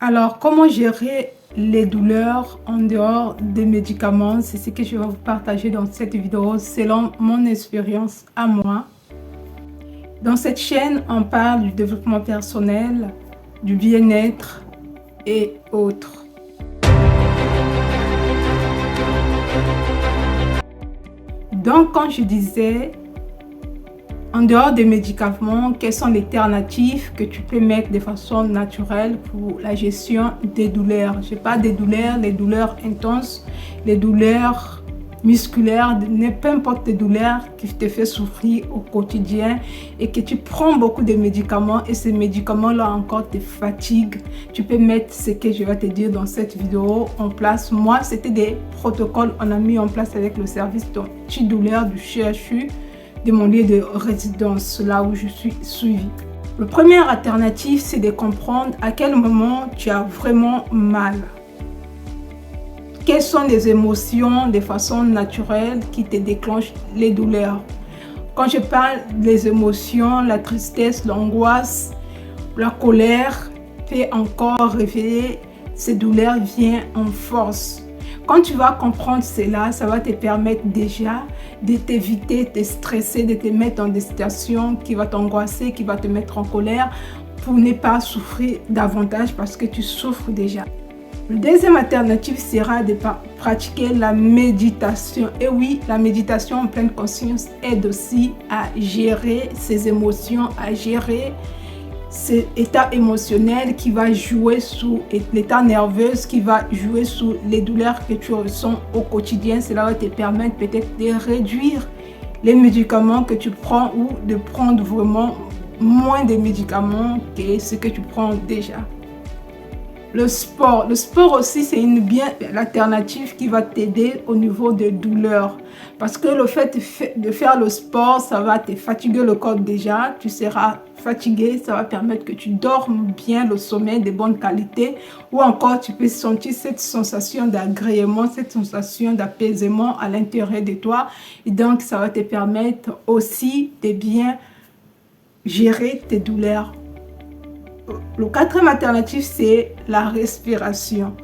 Alors, comment gérer les douleurs en dehors des médicaments? C'est ce que je vais vous partager dans cette vidéo selon mon expérience à moi. Dans cette chaîne, on parle du développement personnel, du bien-être et autres. Donc, quand je disais en dehors des médicaments, quelles sont les alternatives que tu peux mettre de façon naturelle pour la gestion des douleurs? Je parle des douleurs, les douleurs intenses, les douleurs musculaires, peu importe les douleurs qui te font souffrir au quotidien et que tu prends beaucoup de médicaments et ces médicaments-là encore te fatiguent. Tu peux mettre ce que je vais te dire dans cette vidéo en place. Moi, c'était des protocoles qu'on a mis en place avec le service antidouleur du CHU de mon lieu de résidence, là où je suis suivie. La première alternative, c'est de comprendre à quel moment tu as vraiment mal. Quelles sont les émotions de façon naturelle qui te déclenchent les douleurs? Quand je parle des émotions, la tristesse, l'angoisse, la colère peut encore révéler ces douleurs viennent en force. Quand tu vas comprendre cela, ça va te permettre déjà de t'éviter de te stresser, de te mettre dans des situations qui vont t'angoisser, qui vont te mettre en colère pour ne pas souffrir davantage parce que tu souffres déjà. La deuxième alternative sera de pratiquer la méditation. Et oui, la méditation en pleine conscience aide aussi à gérer ses émotions, à gérer cet état émotionnel qui va jouer sur l'état nerveux, qui va jouer sur les douleurs que tu ressens au quotidien. Cela va te permettre peut-être de réduire les médicaments que tu prends ou de prendre vraiment moins de médicaments que ce que tu prends déjà. Le sport aussi, c'est une bien alternative qui va t'aider au niveau des douleurs. Parce que le fait de faire le sport, ça va te fatiguer le corps déjà. Tu seras fatigué, ça va permettre que tu dormes bien, le sommeil de bonne qualité. Ou encore, tu peux sentir cette sensation d'agrément, cette sensation d'apaisement à l'intérieur de toi. Et donc, ça va te permettre aussi de bien gérer tes douleurs. Le quatrième alternative, c'est la respiration.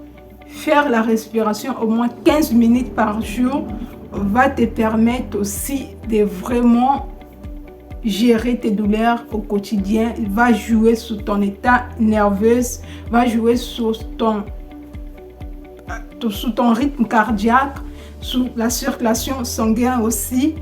Faire la respiration au moins 15 minutes par jour va te permettre aussi de vraiment gérer tes douleurs au quotidien. Il va jouer sur ton état nerveux, va jouer sur ton rythme cardiaque, sur la circulation sanguine aussi.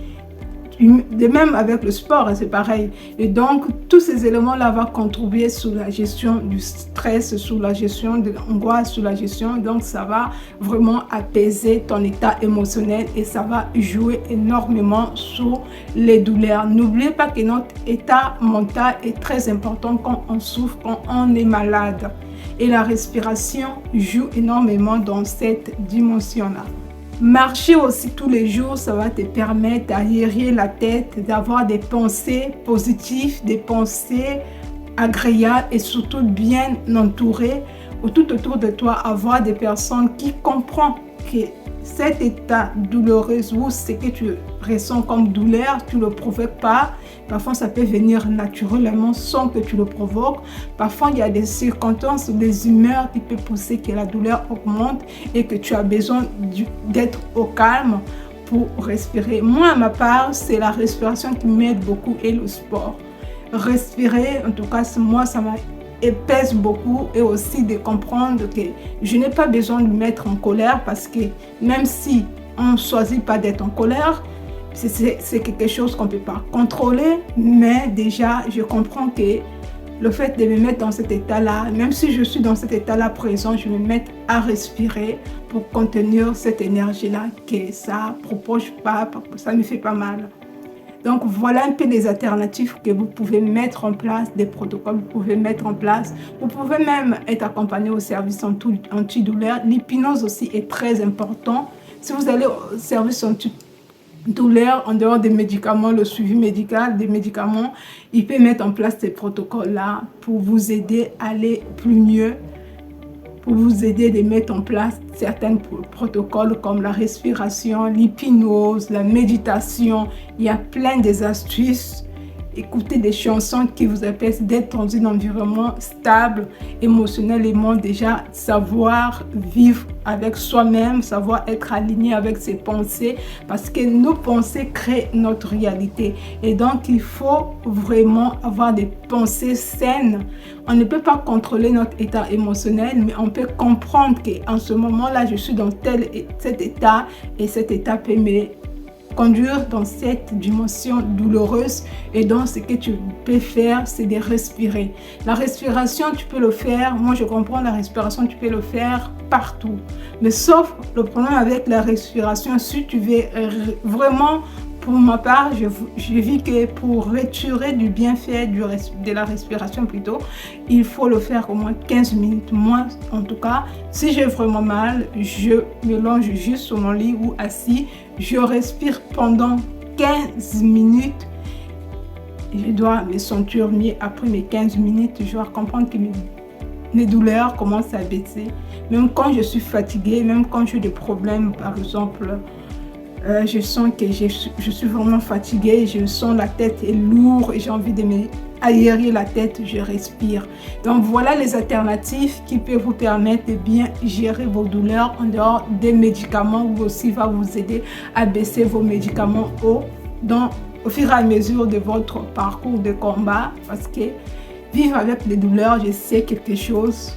De même avec le sport, c'est pareil. Et donc, tous ces éléments-là vont contribuer sur la gestion du stress, sur la gestion de l'angoisse, sur la gestion. Donc, ça va vraiment apaiser ton état émotionnel et ça va jouer énormément sur les douleurs. N'oubliez pas que notre état mental est très important quand on souffre, quand on est malade. Et la respiration joue énormément dans cette dimension-là. Marcher aussi tous les jours, ça va te permettre d'aérer la tête, d'avoir des pensées positives, des pensées agréables et surtout bien entourées ou tout autour de toi, avoir des personnes qui comprennent que cet état douloureux ou ce que tu ressens comme douleur, tu ne le provoques pas. Parfois, ça peut venir naturellement sans que tu le provoques. Parfois, il y a des circonstances, des humeurs qui peuvent pousser que la douleur augmente et que tu as besoin d'être au calme pour respirer. Moi, à ma part, c'est la respiration qui m'aide beaucoup et le sport. Respirer, en tout cas, moi, ça m'a épaisse beaucoup et aussi de comprendre que je n'ai pas besoin de me mettre en colère parce que même si on ne choisit pas d'être en colère, c'est quelque chose qu'on ne peut pas contrôler, mais déjà je comprends que le fait de me mettre dans cet état-là, même si je suis dans cet état-là présent, je me mets à respirer pour contenir cette énergie-là, que ça ne propose pas, ça me fait pas mal. Donc voilà un peu les alternatives que vous pouvez mettre en place, des protocoles que vous pouvez mettre en place. Vous pouvez même être accompagné au service antidouleur. L'hypnose aussi est très important. Si vous allez au service antidouleur, en dehors des médicaments, le suivi médical des médicaments, il peut mettre en place ces protocoles-là pour vous aider à aller plus mieux, pour vous aider à mettre en place certains protocoles comme la respiration, l'hypnose, la méditation. Il y a plein d'astuces écouter des chansons qui vous apaisent, d'être dans un environnement stable, émotionnellement déjà, savoir vivre avec soi-même, savoir être aligné avec ses pensées, parce que nos pensées créent notre réalité. Et donc, il faut vraiment avoir des pensées saines. On ne peut pas contrôler notre état émotionnel, mais on peut comprendre qu'en ce moment-là, je suis dans cet état, et cet état peut me conduire dans cette dimension douloureuse. Et donc, ce que tu peux faire, c'est de respirer. La respiration, tu peux le faire. Moi, je comprends la respiration, tu peux le faire partout. Mais sauf le problème avec la respiration, si tu veux vraiment, pour ma part, je vis que pour retirer du bienfait de la respiration plutôt, il faut le faire au moins 15 minutes. Moi, en tout cas, si j'ai vraiment mal, je me longe juste sur mon lit ou assis, je respire pendant 15 minutes. Je dois me sentir mieux après mes 15 minutes. Je dois comprendre que mes douleurs commencent à baisser. Même quand je suis fatiguée, même quand j'ai des problèmes, par exemple, je sens que je suis vraiment fatiguée, je sens la tête est lourde et j'ai envie de me aérer la tête, je respire. Donc voilà les alternatives qui peuvent vous permettre de bien gérer vos douleurs en dehors des médicaments, ou aussi va vous aider à baisser vos médicaments au fur et à mesure de votre parcours de combat, parce que vivre avec les douleurs, je sais quelque chose.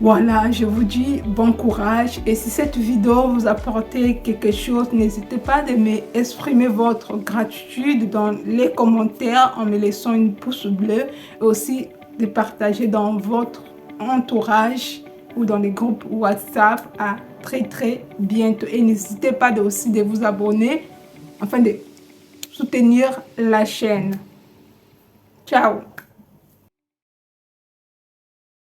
Voilà, je vous dis bon courage, et si cette vidéo vous apportait quelque chose, n'hésitez pas de m'exprimer votre gratitude dans les commentaires en me laissant une pouce bleue, et aussi de partager dans votre entourage ou dans les groupes WhatsApp. À très bientôt, et n'hésitez pas aussi de vous abonner afin de soutenir la chaîne. Ciao!